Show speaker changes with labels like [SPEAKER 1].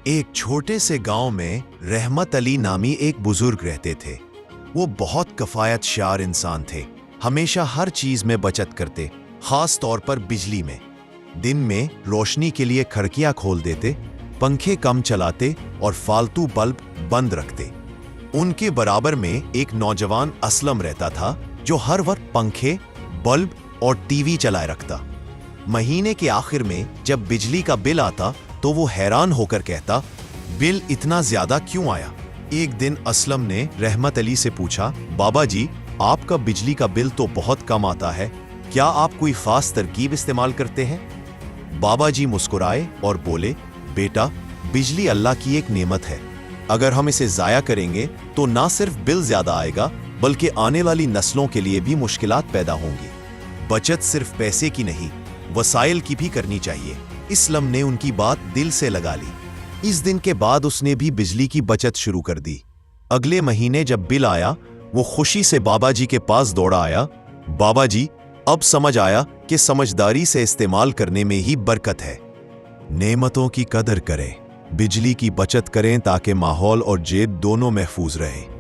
[SPEAKER 1] ایک چھوٹے سے گاؤں میں رحمت علی نامی ایک بزرگ رہتے تھے۔ وہ بہت کفایت شار انسان تھے، ہمیشہ ہر چیز میں بچت کرتے، خاص طور پر بجلی میں۔ دن میں روشنی کے لیے کھڑکیاں کھول دیتے، پنکھے کم چلاتے اور فالتو بلب بند رکھتے۔ ان کے برابر میں ایک نوجوان اسلم رہتا تھا جو ہر وقت پنکھے، بلب اور ٹی وی چلائے رکھتا۔ مہینے کے آخر میں جب بجلی کا بل آتا تو وہ حیران ہو کر کہتا، بل اتنا زیادہ کیوں آیا؟ ایک دن اسلم نے رحمت علی سے پوچھا، بابا جی، آپ کا بجلی کا بل تو بہت کم آتا ہے، کیا آپ کوئی خاص ترکیب استعمال کرتے ہیں؟ بابا جی مسکرائے اور بولے، بیٹا، بجلی اللہ کی ایک نعمت ہے، اگر ہم اسے ضائع کریں گے تو نہ صرف بل زیادہ آئے گا بلکہ آنے والی نسلوں کے لیے بھی مشکلات پیدا ہوں گی۔ بچت صرف پیسے کی نہیں، وسائل کی بھی کرنی چاہیے۔ اسلم نے ان کی بات دل سے لگا لی۔ اس دن کے بعد اس نے بھی بجلی کی بچت شروع کر دی۔ اگلے مہینے جب بل آیا، وہ خوشی سے بابا جی کے پاس دوڑا آیا، بابا جی، اب سمجھ آیا کہ سمجھداری سے استعمال کرنے میں ہی برکت ہے۔ نعمتوں کی قدر کریں، بجلی کی بچت کریں تاکہ ماحول اور جیب دونوں محفوظ رہیں۔